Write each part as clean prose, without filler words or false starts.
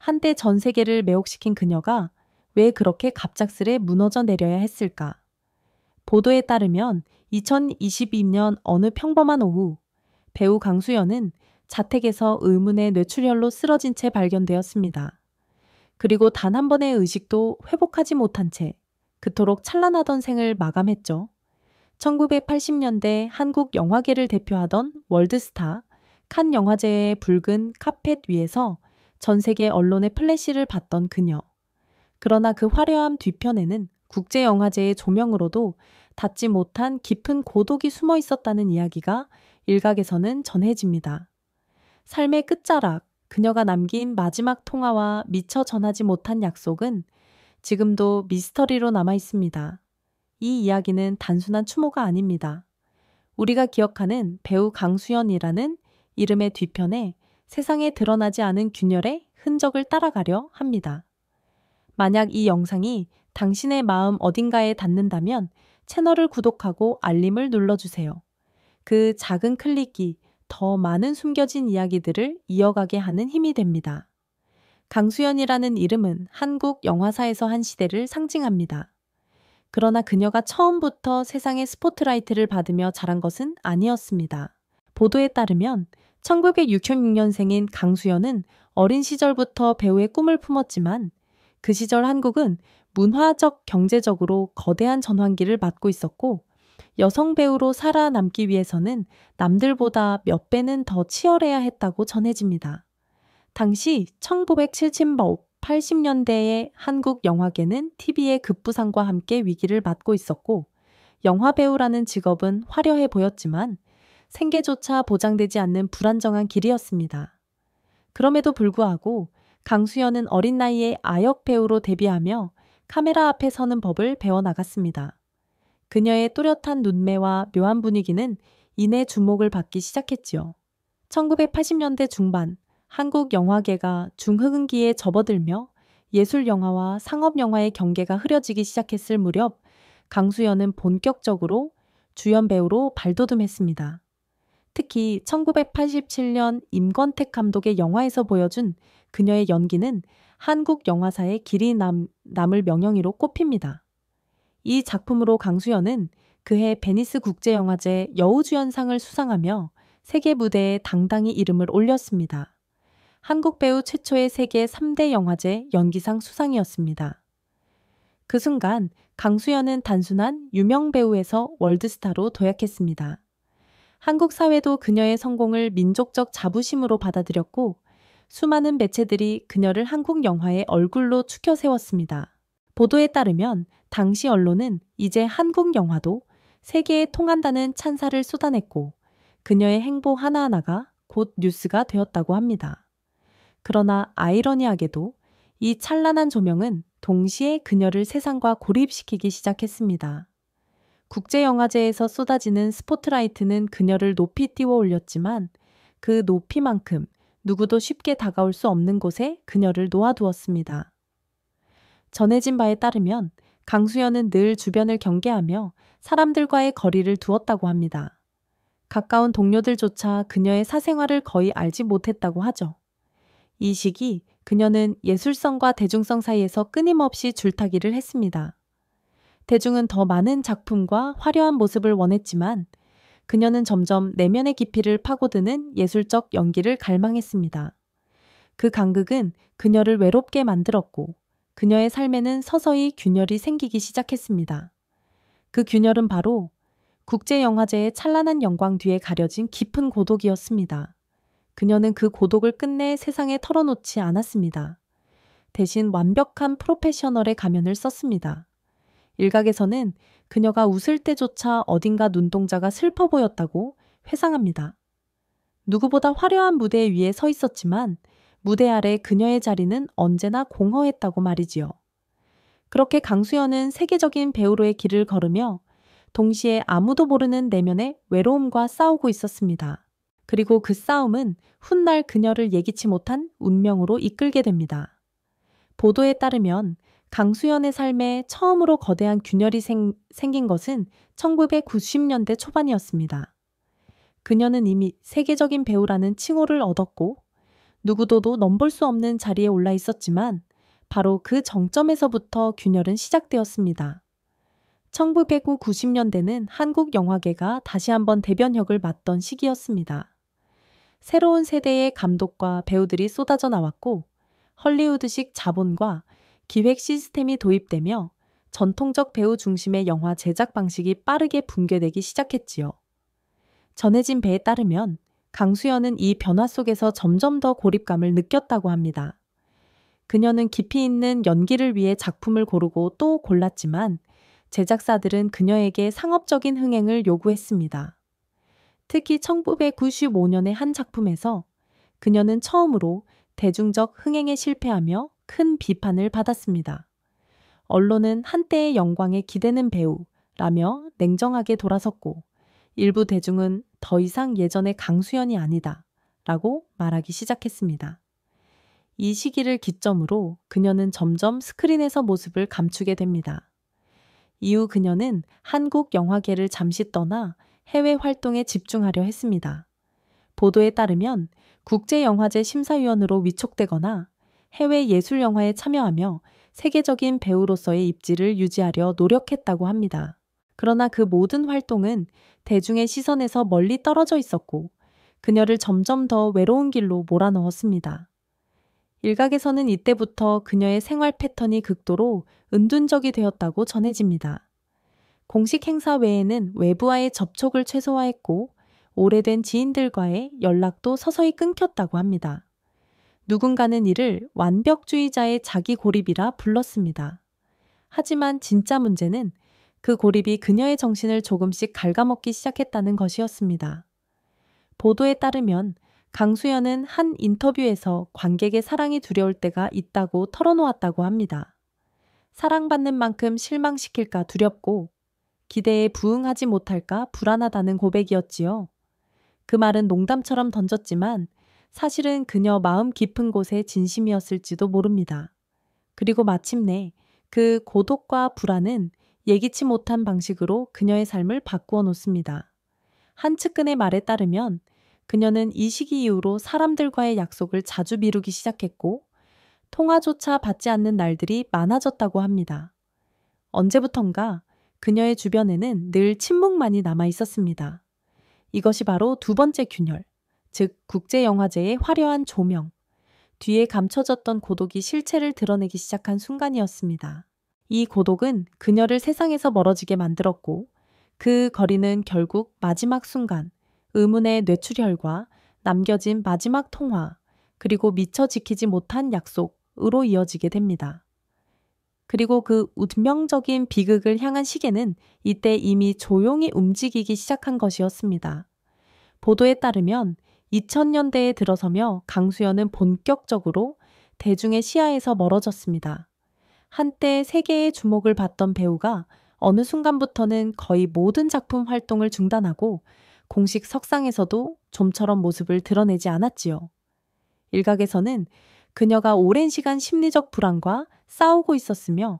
한때 전 세계를 매혹시킨 그녀가 왜 그렇게 갑작스레 무너져 내려야 했을까? 보도에 따르면 2022년 어느 평범한 오후, 배우 강수연은 자택에서 의문의 뇌출혈로 쓰러진 채 발견되었습니다. 그리고 단 한 번의 의식도 회복하지 못한 채 그토록 찬란하던 생을 마감했죠. 1980년대 한국 영화계를 대표하던 월드스타, 칸 영화제의 붉은 카펫 위에서 전 세계 언론의 플래시를 받던 그녀. 그러나 그 화려함 뒤편에는 국제영화제의 조명으로도 닿지 못한 깊은 고독이 숨어 있었다는 이야기가 일각에서는 전해집니다. 삶의 끝자락, 그녀가 남긴 마지막 통화와 미처 전하지 못한 약속은 지금도 미스터리로 남아 있습니다. 이 이야기는 단순한 추모가 아닙니다. 우리가 기억하는 배우 강수연이라는 이름의 뒤편에 세상에 드러나지 않은 균열의 흔적을 따라가려 합니다. 만약 이 영상이 당신의 마음 어딘가에 닿는다면 채널을 구독하고 알림을 눌러주세요. 그 작은 클릭이 더 많은 숨겨진 이야기들을 이어가게 하는 힘이 됩니다. 강수연이라는 이름은 한국 영화사에서 한 시대를 상징합니다. 그러나 그녀가 처음부터 세상의 스포트라이트를 받으며 자란 것은 아니었습니다. 보도에 따르면 1966년생인 강수연은 어린 시절부터 배우의 꿈을 품었지만 그 시절 한국은 문화적, 경제적으로 거대한 전환기를 맞고 있었고 여성 배우로 살아남기 위해서는 남들보다 몇 배는 더 치열해야 했다고 전해집니다. 당시 1970년대의 한국 영화계는 TV의 급부상과 함께 위기를 맞고 있었고 영화배우라는 직업은 화려해 보였지만 생계조차 보장되지 않는 불안정한 길이었습니다. 그럼에도 불구하고 강수연은 어린 나이에 아역 배우로 데뷔하며 카메라 앞에 서는 법을 배워나갔습니다. 그녀의 또렷한 눈매와 묘한 분위기는 이내 주목을 받기 시작했지요. 1980년대 중반 한국 영화계가 중흥기에 접어들며 예술영화와 상업영화의 경계가 흐려지기 시작했을 무렵 강수연은 본격적으로 주연 배우로 발돋움했습니다. 특히 1987년 임권택 감독의 영화에서 보여준 그녀의 연기는 한국 영화사의 길이 남을 명영이로 꼽힙니다. 이 작품으로 강수연은 그해 베니스 국제영화제 여우주연상을 수상하며 세계 무대에 당당히 이름을 올렸습니다. 한국 배우 최초의 세계 3대 영화제 연기상 수상이었습니다. 그 순간 강수연은 단순한 유명 배우에서 월드스타로 도약했습니다. 한국 사회도 그녀의 성공을 민족적 자부심으로 받아들였고 수많은 매체들이 그녀를 한국 영화의 얼굴로 추켜 세웠습니다. 보도에 따르면 당시 언론은 이제 한국 영화도 세계에 통한다는 찬사를 쏟아냈고 그녀의 행보 하나하나가 곧 뉴스가 되었다고 합니다. 그러나 아이러니하게도 이 찬란한 조명은 동시에 그녀를 세상과 고립시키기 시작했습니다. 국제영화제에서 쏟아지는 스포트라이트는 그녀를 높이 띄워 올렸지만 그 높이만큼 누구도 쉽게 다가올 수 없는 곳에 그녀를 놓아두었습니다. 전해진 바에 따르면 강수연은 늘 주변을 경계하며 사람들과의 거리를 두었다고 합니다. 가까운 동료들조차 그녀의 사생활을 거의 알지 못했다고 하죠. 이 시기 그녀는 예술성과 대중성 사이에서 끊임없이 줄타기를 했습니다. 대중은 더 많은 작품과 화려한 모습을 원했지만 그녀는 점점 내면의 깊이를 파고드는 예술적 연기를 갈망했습니다. 그 간극은 그녀를 외롭게 만들었고 그녀의 삶에는 서서히 균열이 생기기 시작했습니다. 그 균열은 바로 국제영화제의 찬란한 영광 뒤에 가려진 깊은 고독이었습니다. 그녀는 그 고독을 끝내 세상에 털어놓지 않았습니다. 대신 완벽한 프로페셔널의 가면을 썼습니다. 일각에서는 그녀가 웃을 때조차 어딘가 눈동자가 슬퍼 보였다고 회상합니다. 누구보다 화려한 무대 위에 서 있었지만 무대 아래 그녀의 자리는 언제나 공허했다고 말이지요. 그렇게 강수연은 세계적인 배우로의 길을 걸으며 동시에 아무도 모르는 내면의 외로움과 싸우고 있었습니다. 그리고 그 싸움은 훗날 그녀를 예기치 못한 운명으로 이끌게 됩니다. 보도에 따르면 강수연의 삶에 처음으로 거대한 균열이 생긴 것은 1990년대 초반이었습니다. 그녀는 이미 세계적인 배우라는 칭호를 얻었고 누구도도 넘볼 수 없는 자리에 올라 있었지만 바로 그 정점에서부터 균열은 시작되었습니다. 1990년대는 한국 영화계가 다시 한번 대변혁을 맞던 시기였습니다. 새로운 세대의 감독과 배우들이 쏟아져 나왔고 헐리우드식 자본과 기획 시스템이 도입되며 전통적 배우 중심의 영화 제작 방식이 빠르게 붕괴되기 시작했지요. 전해진 바에 따르면 강수연은 이 변화 속에서 점점 더 고립감을 느꼈다고 합니다. 그녀는 깊이 있는 연기를 위해 작품을 고르고 또 골랐지만 제작사들은 그녀에게 상업적인 흥행을 요구했습니다. 특히 1995년의 한 작품에서 그녀는 처음으로 대중적 흥행에 실패하며 큰 비판을 받았습니다. 언론은 한때의 영광에 기대는 배우라며 냉정하게 돌아섰고 일부 대중은 더 이상 예전의 강수연이 아니다 라고 말하기 시작했습니다. 이 시기를 기점으로 그녀는 점점 스크린에서 모습을 감추게 됩니다. 이후 그녀는 한국 영화계를 잠시 떠나 해외 활동에 집중하려 했습니다. 보도에 따르면 국제영화제 심사위원으로 위촉되거나 해외 예술영화에 참여하며 세계적인 배우로서의 입지를 유지하려 노력했다고 합니다. 그러나 그 모든 활동은 대중의 시선에서 멀리 떨어져 있었고 그녀를 점점 더 외로운 길로 몰아넣었습니다. 일각에서는 이때부터 그녀의 생활 패턴이 극도로 은둔적이 되었다고 전해집니다. 공식 행사 외에는 외부와의 접촉을 최소화했고 오래된 지인들과의 연락도 서서히 끊겼다고 합니다. 누군가는 이를 완벽주의자의 자기 고립이라 불렀습니다. 하지만 진짜 문제는 그 고립이 그녀의 정신을 조금씩 갉아먹기 시작했다는 것이었습니다. 보도에 따르면 강수연은 한 인터뷰에서 관객의 사랑이 두려울 때가 있다고 털어놓았다고 합니다. 사랑받는 만큼 실망시킬까 두렵고 기대에 부응하지 못할까 불안하다는 고백이었지요. 그 말은 농담처럼 던졌지만 사실은 그녀 마음 깊은 곳에 진심이었을지도 모릅니다. 그리고 마침내 그 고독과 불안은 예기치 못한 방식으로 그녀의 삶을 바꾸어 놓습니다. 한 측근의 말에 따르면 그녀는 이 시기 이후로 사람들과의 약속을 자주 미루기 시작했고 통화조차 받지 않는 날들이 많아졌다고 합니다. 언제부턴가 그녀의 주변에는 늘 침묵만이 남아 있었습니다. 이것이 바로 두 번째 균열, 즉 국제영화제의 화려한 조명, 뒤에 감춰졌던 고독이 실체를 드러내기 시작한 순간이었습니다. 이 고독은 그녀를 세상에서 멀어지게 만들었고 그 거리는 결국 마지막 순간, 의문의 뇌출혈과 남겨진 마지막 통화, 그리고 미처 지키지 못한 약속으로 이어지게 됩니다. 그리고 그 운명적인 비극을 향한 시계는 이때 이미 조용히 움직이기 시작한 것이었습니다. 보도에 따르면 2000년대에 들어서며 강수연은 본격적으로 대중의 시야에서 멀어졌습니다. 한때 세계의 주목을 받던 배우가 어느 순간부터는 거의 모든 작품 활동을 중단하고 공식 석상에서도 좀처럼 모습을 드러내지 않았지요. 일각에서는 그녀가 오랜 시간 심리적 불안과 싸우고 있었으며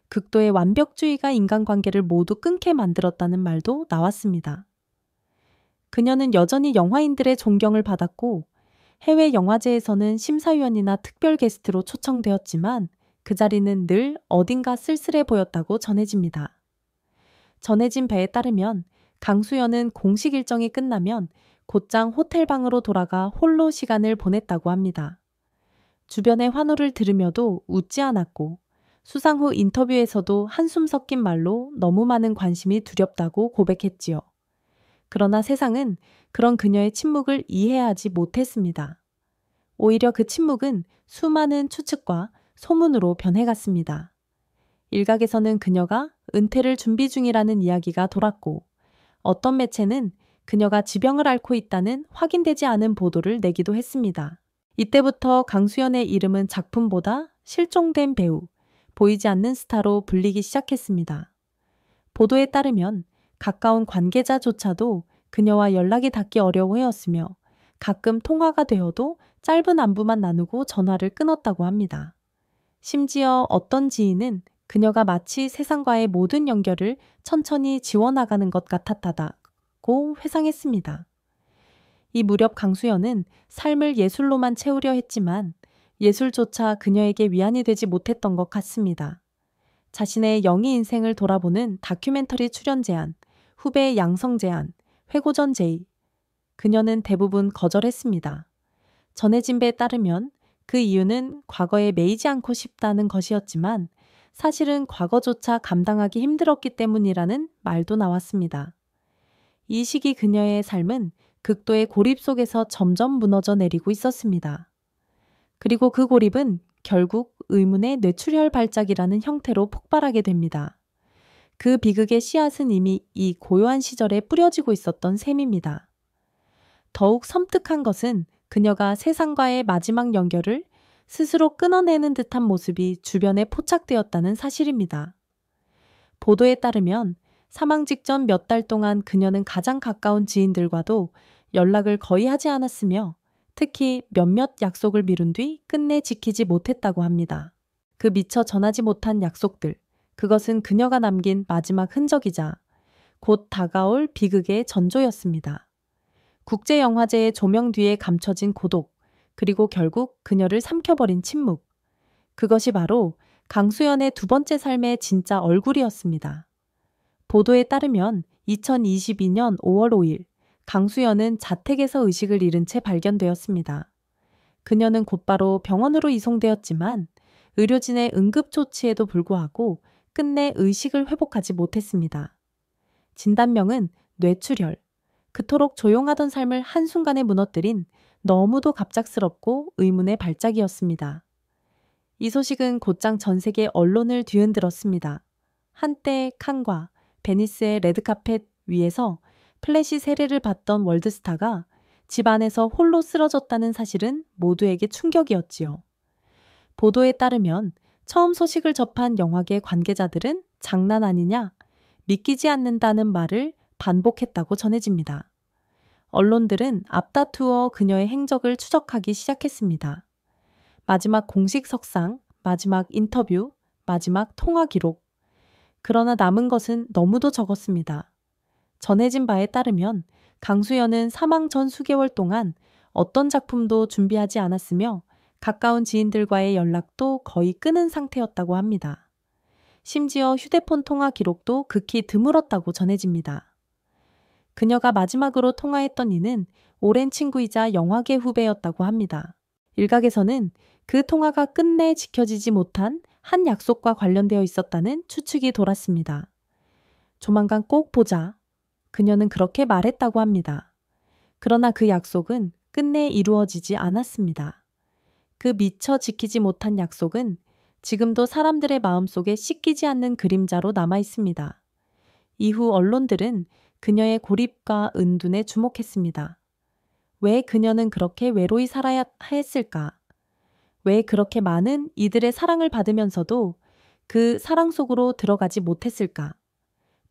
극도의 완벽주의가 인간관계를 모두 끊게 만들었다는 말도 나왔습니다. 그녀는 여전히 영화인들의 존경을 받았고 해외 영화제에서는 심사위원이나 특별 게스트로 초청되었지만 그 자리는 늘 어딘가 쓸쓸해 보였다고 전해집니다. 전해진 바에 따르면 강수연은 공식 일정이 끝나면 곧장 호텔방으로 돌아가 홀로 시간을 보냈다고 합니다. 주변의 환호를 들으며도 웃지 않았고 수상 후 인터뷰에서도 한숨 섞인 말로 너무 많은 관심이 두렵다고 고백했지요. 그러나 세상은 그런 그녀의 침묵을 이해하지 못했습니다. 오히려 그 침묵은 수많은 추측과 소문으로 변해갔습니다. 일각에서는 그녀가 은퇴를 준비 중이라는 이야기가 돌았고 어떤 매체는 그녀가 지병을 앓고 있다는 확인되지 않은 보도를 내기도 했습니다. 이때부터 강수연의 이름은 작품보다 실종된 배우, 보이지 않는 스타로 불리기 시작했습니다. 보도에 따르면 가까운 관계자조차도 그녀와 연락이 닿기 어려워했으며 가끔 통화가 되어도 짧은 안부만 나누고 전화를 끊었다고 합니다. 심지어 어떤 지인은 그녀가 마치 세상과의 모든 연결을 천천히 지워나가는 것 같았다고 회상했습니다. 이 무렵 강수연은 삶을 예술로만 채우려 했지만 예술조차 그녀에게 위안이 되지 못했던 것 같습니다. 자신의 영희 인생을 돌아보는 다큐멘터리 출연 제안, 후배 양성 제안, 회고전 제의. 그녀는 대부분 거절했습니다. 전해진 바에 따르면 그 이유는 과거에 매이지 않고 싶다는 것이었지만 사실은 과거조차 감당하기 힘들었기 때문이라는 말도 나왔습니다. 이 시기 그녀의 삶은 극도의 고립 속에서 점점 무너져 내리고 있었습니다. 그리고 그 고립은 결국 의문의 뇌출혈 발작이라는 형태로 폭발하게 됩니다. 그 비극의 씨앗은 이미 이 고요한 시절에 뿌려지고 있었던 셈입니다. 더욱 섬뜩한 것은 그녀가 세상과의 마지막 연결을 스스로 끊어내는 듯한 모습이 주변에 포착되었다는 사실입니다. 보도에 따르면 사망 직전 몇 달 동안 그녀는 가장 가까운 지인들과도 연락을 거의 하지 않았으며 특히 몇몇 약속을 미룬 뒤 끝내 지키지 못했다고 합니다. 그 미처 전하지 못한 약속들, 그것은 그녀가 남긴 마지막 흔적이자 곧 다가올 비극의 전조였습니다. 국제영화제의 조명 뒤에 감춰진 고독, 그리고 결국 그녀를 삼켜버린 침묵. 그것이 바로 강수연의 두 번째 삶의 진짜 얼굴이었습니다. 보도에 따르면 2022년 5월 5일 강수연은 자택에서 의식을 잃은 채 발견되었습니다. 그녀는 곧바로 병원으로 이송되었지만 의료진의 응급조치에도 불구하고 끝내 의식을 회복하지 못했습니다. 진단명은 뇌출혈. 그토록 조용하던 삶을 한순간에 무너뜨린 너무도 갑작스럽고 의문의 발작이었습니다. 이 소식은 곧장 전 세계 언론을 뒤흔들었습니다. 한때 칸과 베니스의 레드카펫 위에서 플래시 세례를 받던 월드스타가 집 안에서 홀로 쓰러졌다는 사실은 모두에게 충격이었지요. 보도에 따르면 처음 소식을 접한 영화계 관계자들은 장난 아니냐, 믿기지 않는다는 말을 반복했다고 전해집니다. 언론들은 앞다투어 그녀의 행적을 추적하기 시작했습니다. 마지막 공식 석상, 마지막 인터뷰, 마지막 통화 기록. 그러나 남은 것은 너무도 적었습니다. 전해진 바에 따르면 강수연은 사망 전 수개월 동안 어떤 작품도 준비하지 않았으며 가까운 지인들과의 연락도 거의 끊은 상태였다고 합니다. 심지어 휴대폰 통화 기록도 극히 드물었다고 전해집니다. 그녀가 마지막으로 통화했던 이는 오랜 친구이자 영화계 후배였다고 합니다. 일각에서는 그 통화가 끝내 지켜지지 못한 한 약속과 관련되어 있었다는 추측이 돌았습니다. 조만간 꼭 보자. 그녀는 그렇게 말했다고 합니다. 그러나 그 약속은 끝내 이루어지지 않았습니다. 그 미처 지키지 못한 약속은 지금도 사람들의 마음속에 씻기지 않는 그림자로 남아 있습니다. 이후 언론들은 그녀의 고립과 은둔에 주목했습니다. 왜 그녀는 그렇게 외로이 살아야 했을까? 왜 그렇게 많은 이들의 사랑을 받으면서도 그 사랑 속으로 들어가지 못했을까?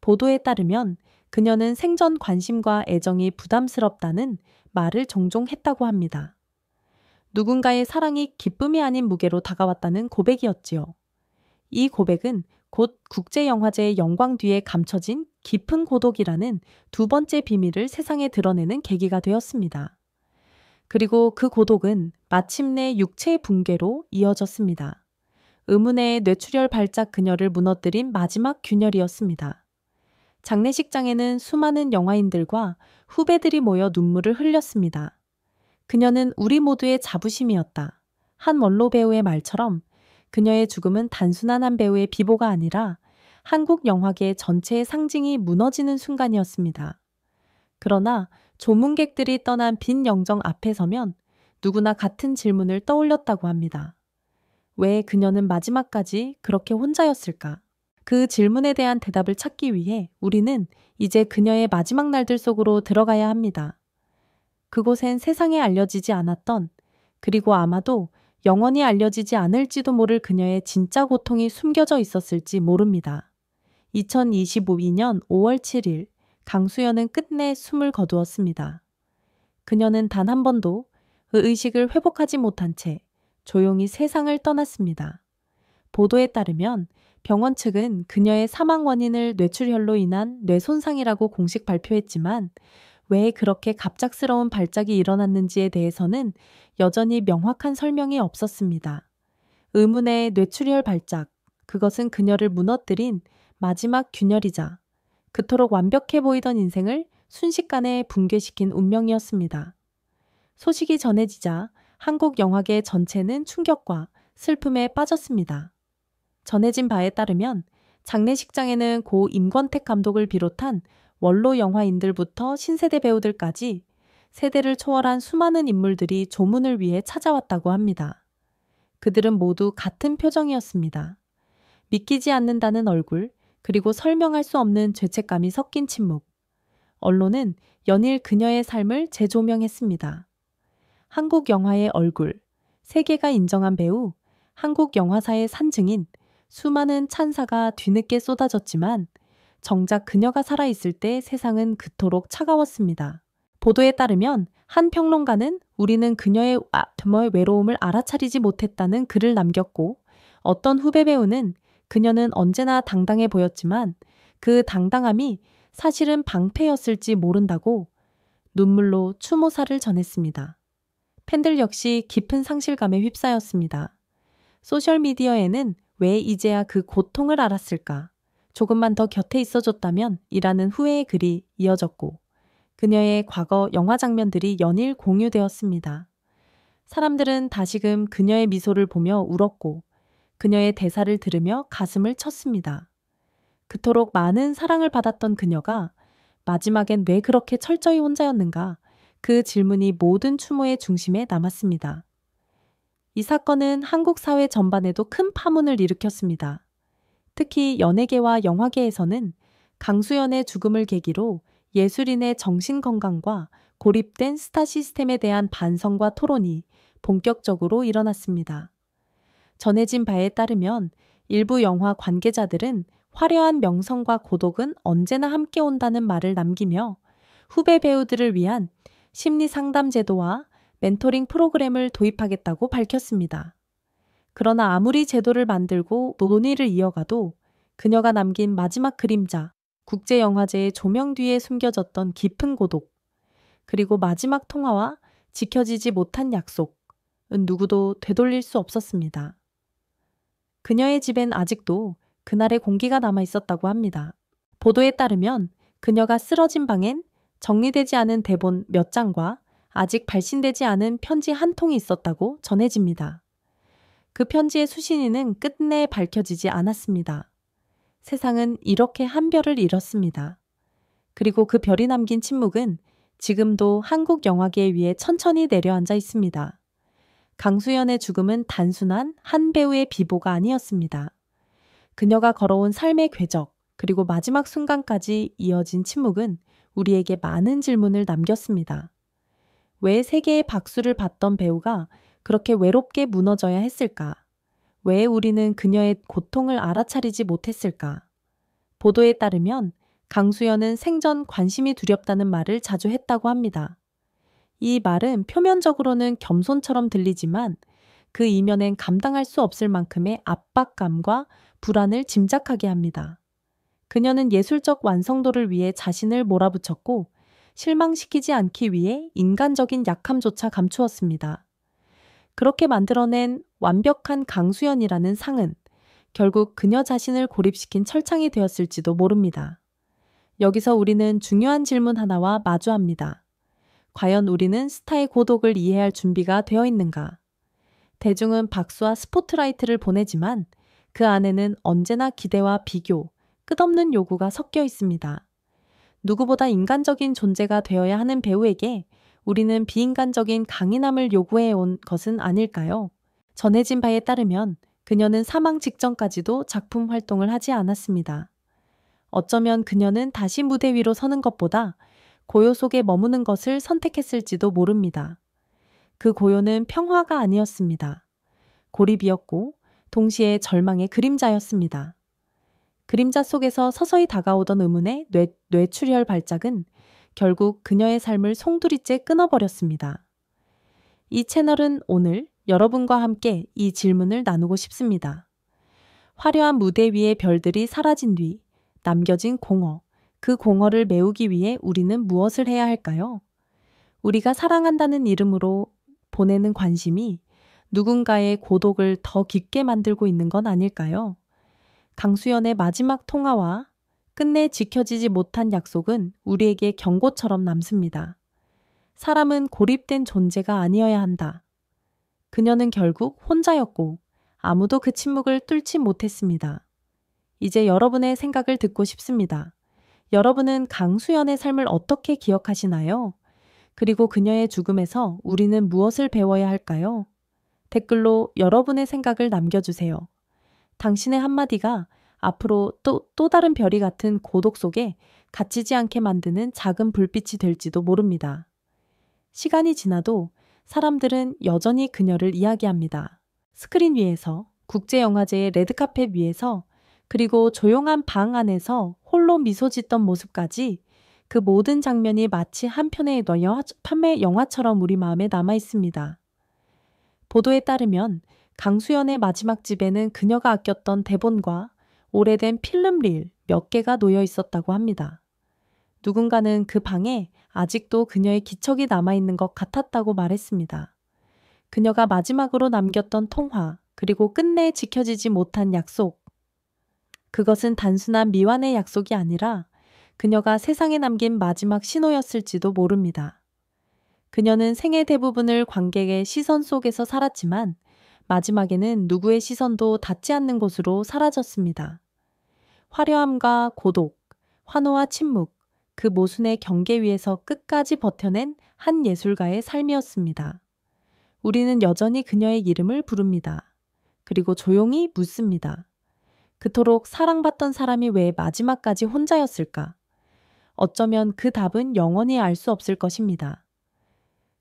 보도에 따르면 그녀는 생전 관심과 애정이 부담스럽다는 말을 종종 했다고 합니다. 누군가의 사랑이 기쁨이 아닌 무게로 다가왔다는 고백이었지요. 이 고백은 곧 국제영화제의 영광 뒤에 감춰진 깊은 고독이라는 두 번째 비밀을 세상에 드러내는 계기가 되었습니다. 그리고 그 고독은 마침내 육체의 붕괴로 이어졌습니다. 의문의 뇌출혈 발작 그녀를 무너뜨린 마지막 균열이었습니다. 장례식장에는 수많은 영화인들과 후배들이 모여 눈물을 흘렸습니다. 그녀는 우리 모두의 자부심이었다. 한 원로 배우의 말처럼 그녀의 죽음은 단순한 한 배우의 비보가 아니라 한국 영화계 전체의 상징이 무너지는 순간이었습니다. 그러나 조문객들이 떠난 빈 영정 앞에 서면 누구나 같은 질문을 떠올렸다고 합니다. 왜 그녀는 마지막까지 그렇게 혼자였을까? 그 질문에 대한 대답을 찾기 위해 우리는 이제 그녀의 마지막 날들 속으로 들어가야 합니다. 그곳엔 세상에 알려지지 않았던, 그리고 아마도 영원히 알려지지 않을지도 모를 그녀의 진짜 고통이 숨겨져 있었을지 모릅니다. 2022년 5월 7일 강수연은 끝내 숨을 거두었습니다. 그녀는 단 한 번도 그 의식을 회복하지 못한 채 조용히 세상을 떠났습니다. 보도에 따르면 병원 측은 그녀의 사망 원인을 뇌출혈로 인한 뇌손상이라고 공식 발표했지만 왜 그렇게 갑작스러운 발작이 일어났는지에 대해서는 여전히 명확한 설명이 없었습니다. 의문의 뇌출혈 발작, 그것은 그녀를 무너뜨린 마지막 균열이자 그토록 완벽해 보이던 인생을 순식간에 붕괴시킨 운명이었습니다. 소식이 전해지자 한국 영화계 전체는 충격과 슬픔에 빠졌습니다. 전해진 바에 따르면 장례식장에는 고 임권택 감독을 비롯한 원로 영화인들부터 신세대 배우들까지 세대를 초월한 수많은 인물들이 조문을 위해 찾아왔다고 합니다. 그들은 모두 같은 표정이었습니다. 믿기지 않는다는 얼굴, 그리고 설명할 수 없는 죄책감이 섞인 침묵. 언론은 연일 그녀의 삶을 재조명했습니다. 한국 영화의 얼굴, 세계가 인정한 배우, 한국 영화사의 산증인, 수많은 찬사가 뒤늦게 쏟아졌지만 정작 그녀가 살아있을 때 세상은 그토록 차가웠습니다. 보도에 따르면 한 평론가는 우리는 그녀의 외로움을 알아차리지 못했다는 글을 남겼고, 어떤 후배 배우는 그녀는 언제나 당당해 보였지만 그 당당함이 사실은 방패였을지 모른다고 눈물로 추모사를 전했습니다. 팬들 역시 깊은 상실감에 휩싸였습니다. 소셜미디어에는 왜 이제야 그 고통을 알았을까? 조금만 더 곁에 있어줬다면 이라는 후회의 글이 이어졌고, 그녀의 과거 영화 장면들이 연일 공유되었습니다. 사람들은 다시금 그녀의 미소를 보며 울었고, 그녀의 대사를 들으며 가슴을 쳤습니다. 그토록 많은 사랑을 받았던 그녀가 마지막엔 왜 그렇게 철저히 혼자였는가? 그 질문이 모든 추모의 중심에 남았습니다. 이 사건은 한국 사회 전반에도 큰 파문을 일으켰습니다. 특히 연예계와 영화계에서는 강수연의 죽음을 계기로 예술인의 정신건강과 고립된 스타 시스템에 대한 반성과 토론이 본격적으로 일어났습니다. 전해진 바에 따르면 일부 영화 관계자들은 화려한 명성과 고독은 언제나 함께 온다는 말을 남기며 후배 배우들을 위한 심리 상담 제도와 멘토링 프로그램을 도입하겠다고 밝혔습니다. 그러나 아무리 제도를 만들고 논의를 이어가도 그녀가 남긴 마지막 그림자, 국제영화제의 조명 뒤에 숨겨졌던 깊은 고독, 그리고 마지막 통화와 지켜지지 못한 약속은 누구도 되돌릴 수 없었습니다. 그녀의 집엔 아직도 그날의 공기가 남아 있었다고 합니다. 보도에 따르면 그녀가 쓰러진 방엔 정리되지 않은 대본 몇 장과 아직 발신되지 않은 편지 한 통이 있었다고 전해집니다. 그 편지의 수신인은 끝내 밝혀지지 않았습니다. 세상은 이렇게 한 별을 잃었습니다. 그리고 그 별이 남긴 침묵은 지금도 한국 영화계 위에 천천히 내려앉아 있습니다. 강수연의 죽음은 단순한 한 배우의 비보가 아니었습니다. 그녀가 걸어온 삶의 궤적, 그리고 마지막 순간까지 이어진 침묵은 우리에게 많은 질문을 남겼습니다. 왜 세계의 박수를 받던 배우가 그렇게 외롭게 무너져야 했을까? 왜 우리는 그녀의 고통을 알아차리지 못했을까? 보도에 따르면 강수연은 생전 관심이 두렵다는 말을 자주 했다고 합니다. 이 말은 표면적으로는 겸손처럼 들리지만 그 이면엔 감당할 수 없을 만큼의 압박감과 불안을 짐작하게 합니다. 그녀는 예술적 완성도를 위해 자신을 몰아붙였고 실망시키지 않기 위해 인간적인 약함조차 감추었습니다. 그렇게 만들어낸 완벽한 강수연이라는 상은 결국 그녀 자신을 고립시킨 철창이 되었을지도 모릅니다. 여기서 우리는 중요한 질문 하나와 마주합니다. 과연 우리는 스타의 고독을 이해할 준비가 되어 있는가? 대중은 박수와 스포트라이트를 보내지만 그 안에는 언제나 기대와 비교, 끝없는 요구가 섞여 있습니다. 누구보다 인간적인 존재가 되어야 하는 배우에게 우리는 비인간적인 강인함을 요구해 온 것은 아닐까요? 전해진 바에 따르면 그녀는 사망 직전까지도 작품 활동을 하지 않았습니다. 어쩌면 그녀는 다시 무대 위로 서는 것보다 고요 속에 머무는 것을 선택했을지도 모릅니다. 그 고요는 평화가 아니었습니다. 고립이었고 동시에 절망의 그림자였습니다. 그림자 속에서 서서히 다가오던 의문의 뇌출혈 발작은 결국 그녀의 삶을 송두리째 끊어버렸습니다. 이 채널은 오늘 여러분과 함께 이 질문을 나누고 싶습니다. 화려한 무대 위의 별들이 사라진 뒤 남겨진 공허, 그 공허를 메우기 위해 우리는 무엇을 해야 할까요? 우리가 사랑한다는 이름으로 보내는 관심이 누군가의 고독을 더 깊게 만들고 있는 건 아닐까요? 강수연의 마지막 통화와 끝내 지켜지지 못한 약속은 우리에게 경고처럼 남습니다. 사람은 고립된 존재가 아니어야 한다. 그녀는 결국 혼자였고 아무도 그 침묵을 뚫지 못했습니다. 이제 여러분의 생각을 듣고 싶습니다. 여러분은 강수연의 삶을 어떻게 기억하시나요? 그리고 그녀의 죽음에서 우리는 무엇을 배워야 할까요? 댓글로 여러분의 생각을 남겨주세요. 당신의 한마디가 앞으로 또 다른 별이 같은 고독 속에 갇히지 않게 만드는 작은 불빛이 될지도 모릅니다. 시간이 지나도 사람들은 여전히 그녀를 이야기합니다. 스크린 위에서, 국제영화제의 레드카펫 위에서, 그리고 조용한 방 안에서 홀로 미소 짓던 모습까지 그 모든 장면이 마치 한 편의 영화처럼 우리 마음에 남아 있습니다. 보도에 따르면 강수연의 마지막 집에는 그녀가 아꼈던 대본과 오래된 필름릴 몇 개가 놓여 있었다고 합니다. 누군가는 그 방에 아직도 그녀의 기척이 남아있는 것 같았다고 말했습니다. 그녀가 마지막으로 남겼던 통화, 그리고 끝내 지켜지지 못한 약속. 그것은 단순한 미완의 약속이 아니라 그녀가 세상에 남긴 마지막 신호였을지도 모릅니다. 그녀는 생애 대부분을 관객의 시선 속에서 살았지만 마지막에는 누구의 시선도 닿지 않는 곳으로 사라졌습니다. 화려함과 고독, 환호와 침묵, 그 모순의 경계 위에서 끝까지 버텨낸 한 예술가의 삶이었습니다. 우리는 여전히 그녀의 이름을 부릅니다. 그리고 조용히 묻습니다. 그토록 사랑받던 사람이 왜 마지막까지 혼자였을까? 어쩌면 그 답은 영원히 알 수 없을 것입니다.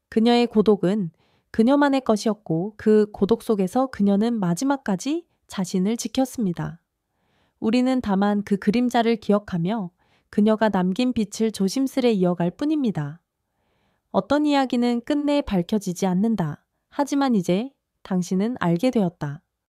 그녀의 고독은 그녀만의 것이었고 그 고독 속에서 그녀는 마지막까지 자신을 지켰습니다. 우리는 다만 그 그림자를 기억하며 그녀가 남긴 빛을 조심스레 이어갈 뿐입니다. 어떤 이야기는 끝내 밝혀지지 않는다. 하지만 이제 당신은 알게 되었다.